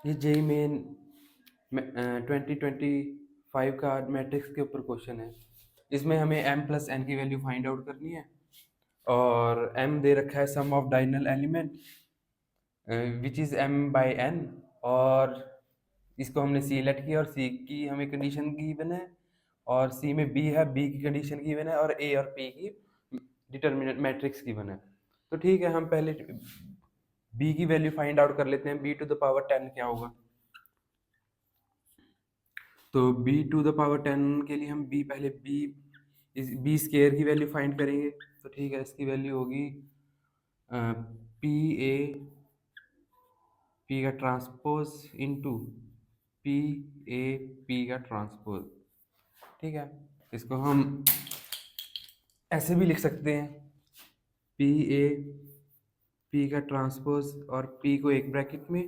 ये JEE main 2025 का matrix के ऊपर क्वेश्चन है। इसमें हमें m प्लस n की वैल्यू फाइंड आउट करनी है और m दे रखा है sum of diagonal element which is m by n, और इसको हमने सिलेक्ट किया और c की हमें कंडीशन गिवन है और c में b है, b की कंडीशन गिवन है और a और p की डिटर्मिनेंट मैट्रिक्स गिवन है। तो ठीक है, हम पहले b की वैल्यू फाइंड आउट कर लेते हैं। b टू द पावर 10 क्या होगा? तो b टू द पावर 10 के लिए हम पहले b स्केयर की वैल्यू फाइंड करेंगे। तो ठीक है, इसकी वैल्यू होगी पी ए पी का transpose into P A P का ट्रांसपोज। ठीक है, इसको हम ऐसे भी लिख सकते हैं, पी ए पी का ट्रांसपोज और p को एक ब्रैकेट में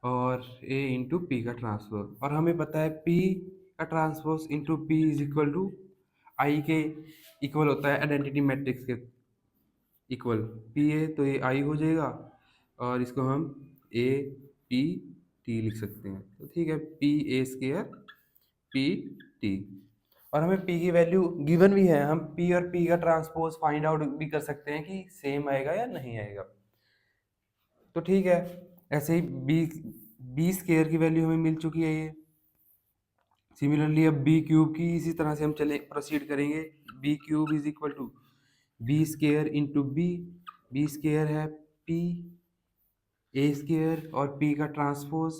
और a इंटू पी का ट्रांसपोज। और हमें पता है p का transpose into P is equal to I के इक्वल होता है आइडेंटिटी मैट्रिक्स के इक्वल। पी ए तो ये आई हो जाएगा और इसको हम ए पी टी लिख सकते हैं। तो ठीक है, P A square P T. और हमें p की वैल्यू गिवन भी है, हम p और p का ट्रांसपोज फाइंड आउट भी कर सकते हैं कि सेम आएगा या नहीं आएगा। तो ठीक है, ऐसे ही बी स्केयर की वैल्यू हमें मिल चुकी है ये। सिमिलरली अब बी क्यूब की इसी तरह से हम चले प्रोसीड करेंगे। B cube is equal to B square into B square है पी ए स्केयर और पी का ट्रांसपोज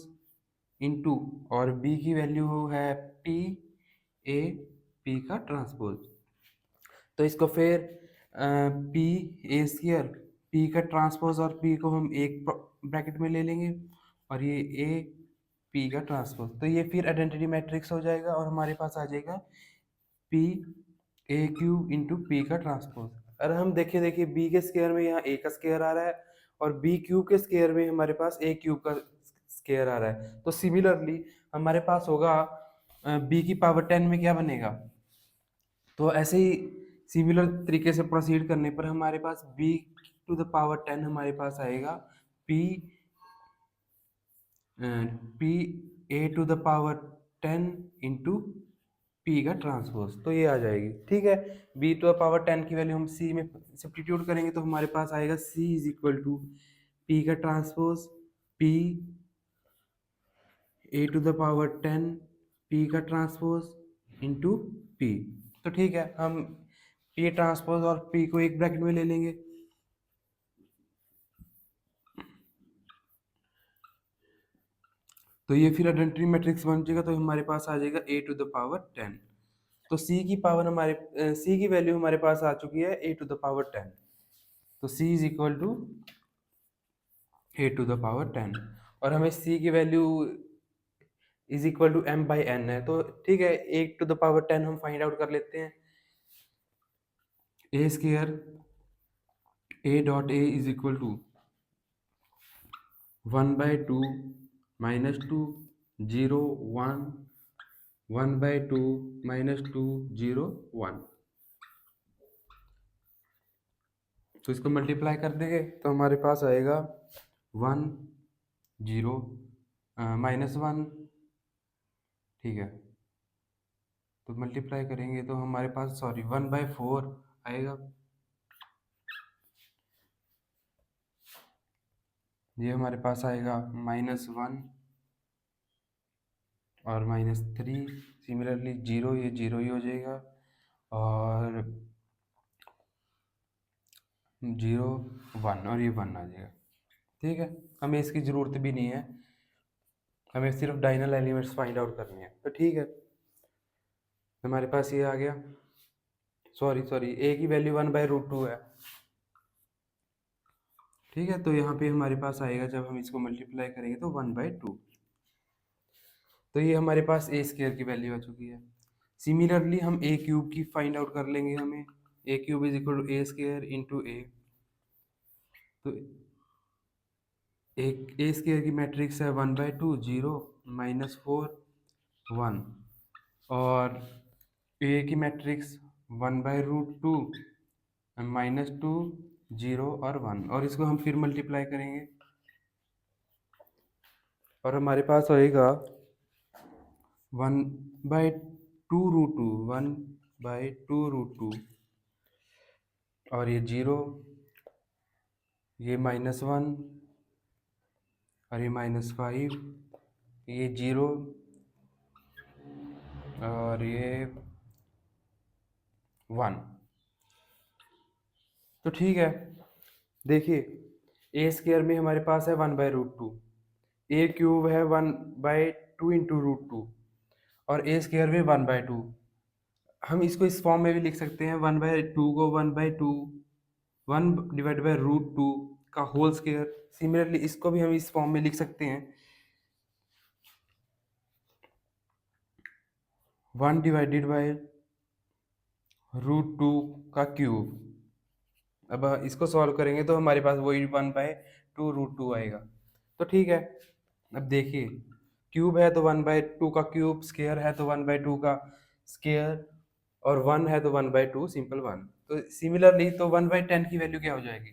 इंटू और बी की वैल्यू है पी ए पी का ट्रांसपोज। तो इसको फिर पी ए स्केयर पी का ट्रांसपोज और पी को हम एक ब्रैकेट में ले लेंगे और ये ए पी का ट्रांसपोज। तो ये फिर आइडेंटिटी मैट्रिक्स हो जाएगा और हमारे पास आ जाएगा P A cube into P का ट्रांसपोज। अगर हम देखिए बी के स्केयर में यहाँ ए का स्केयर आ रहा है और बी क्यूब के स्केयर में हमारे पास ए क्यूब का स्केयर आ रहा है। तो सिमिलरली हमारे पास होगा बी की पावर 10 में क्या बनेगा। तो ऐसे ही सिमिलर तरीके से प्रोसीड करने पर हमारे पास b टू द पावर 10 हमारे पास आएगा p p a to the power 10 into p का ट्रांसपोज। तो ये आ जाएगी। ठीक है, b टू द पावर 10 की वैल्यू हम c में सब्स्टिट्यूट करेंगे तो हमारे पास आएगा c is equal to p का transpose p a to the power 10 p का ट्रांसपोज इंटू p। तो ठीक है, हम p ट्रांसपोज और p को एक ब्रैकेट में ले लेंगे। तो ये फिर आइडेंटिटी मैट्रिक्स बन जाएगा। तो हमारे पास आ जाएगा a टू द पावर 10। तो c की पावर हमारे c की वैल्यू हमारे पास आ चुकी है a टू द पावर 10। तो c is equal to a to the power 10 और हमें c की value is equal to m by n है। तो ठीक है, a टू द पावर 10 हम फाइंड आउट कर लेते हैं। a square a dot a is equal to 1/2 -2 0 1 1/2 -2 0 1। तो इसको मल्टीप्लाई कर देंगे तो हमारे पास आएगा 1 0 -1। ठीक है, तो मल्टीप्लाई करेंगे तो हमारे पास 1/4 आएगा। ये हमारे पास आएगा -1 और -3। सिमिलरली 0 ये 0 ही हो जाएगा और 0 1 और ये 1 आ जाएगा। ठीक है, हमें इसकी ज़रूरत भी नहीं है, हमें सिर्फ डायगोनल एलिमेंट्स फाइंड आउट करनी है। तो ठीक है, हमारे पास ये आ गया। सॉरी ए की वैल्यू 1/√2 है। ठीक है, तो यहाँ पे हमारे पास आएगा जब हम इसको मल्टीप्लाई करेंगे तो 1/2। तो ये हमारे पास ए स्केयर की वैल्यू आ चुकी है। सिमिलरली हम ए क्यूब की फाइंड आउट कर लेंगे। हमें A cube is equal to A square into A. तो एक ए स्केयर की मैट्रिक्स है 1/2 0 -4 1 और ए की मैट्रिक्स 1/√2 -2 0 और 1 और इसको हम फिर मल्टीप्लाई करेंगे और हमारे पास होएगा 1/2√2, 1/2√2, और ये 0, ये -1, और ये -5, ये 0, और ये 1। तो ठीक है, देखिए ए स्क्वायर में हमारे पास है 1/√2, ए क्यूब है 1/2 × √2, और ए स्क्वायर में 1/2। हम इसको इस फॉर्म में भी लिख सकते हैं, 1/2 को 1/2, 1/√2 का होल स्क्वायर। सिमिलरली इसको भी हम इस फॉर्म में लिख सकते हैं, 1/√2 का क्यूब। अब इसको सॉल्व करेंगे तो हमारे पास वही 1/2√2 आएगा। तो ठीक है, अब देखिए क्यूब है तो 1/2 का क्यूब, स्क्वायर है तो 1/2 का स्क्वायर, और 1 है तो 1/2, सिंपल 1। तो सिमिलरली तो 1/10 की वैल्यू क्या हो जाएगी?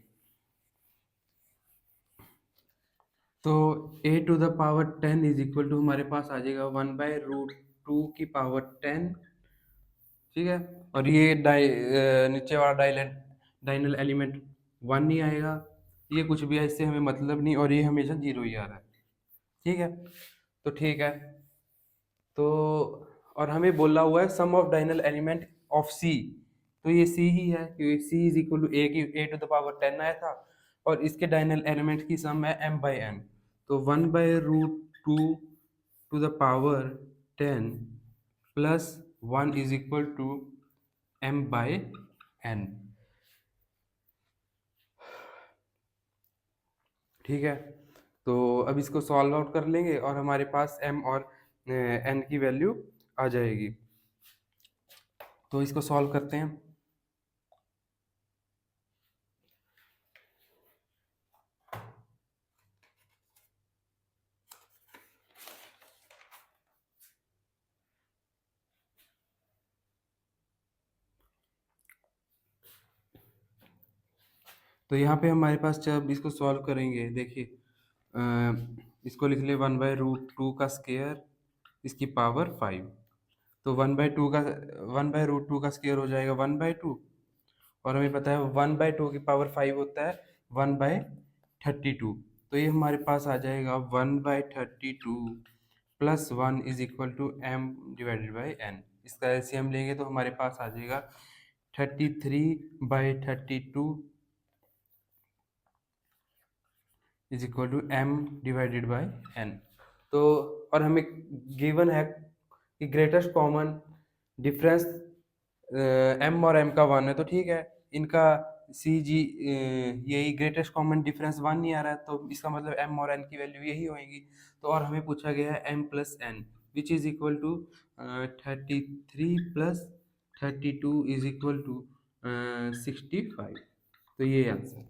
तो a⁻10 इज इक्वल टू हमारे पास आ जाएगा 1/√2 की पावर 10, ठीक है। और ये नीचे वाला डाइनल एलिमेंट 1 नहीं आएगा, ये कुछ भी है, इससे हमें मतलब नहीं, और ये हमेशा 0 ही आ रहा है, ठीक है। तो ठीक है, तो और हमें बोला हुआ है सम ऑफ डाइनल एलिमेंट ऑफ सी, तो ये सी ही है, क्योंकि सी इज इक्वल टू ए की a⁻10 आया था, और इसके डाइनल एलिमेंट की सम है m/n। तो 1/√2 to the power 10 plus 1 is equal to m/n, ठीक है। तो अब इसको सॉल्व आउट कर लेंगे और हमारे पास m और n की वैल्यू आ जाएगी। तो इसको सॉल्व करते हैं। तो यहाँ पे हमारे पास जब इसको सॉल्व करेंगे, देखिए इसको लिख ले 1/√2 का स्क्वायर, इसकी पावर 5। तो 1/2 का स्क्वायर हो जाएगा 1/2, और हमें पता है 1/2 की पावर 5 होता है 1/32। तो ये हमारे पास आ जाएगा 1/32 plus 1 is equal to m/n। इसका एलसीएम लेंगे तो हमारे पास आ जाएगा 33/32 इज इक्वल टू m/n। तो और हमें गिवन है कि ग्रेटेस्ट कॉमन डिफरेंस m और m का 1 है, तो ठीक है, इनका सी जी यही ग्रेटेस्ट कॉमन डिफरेंस 1 नहीं आ रहा है, तो इसका मतलब m और n की वैल्यू यही होएगी। तो और हमें पूछा गया है m+n which is equal to 33 plus 32 is equal to 65। तो ये आंसर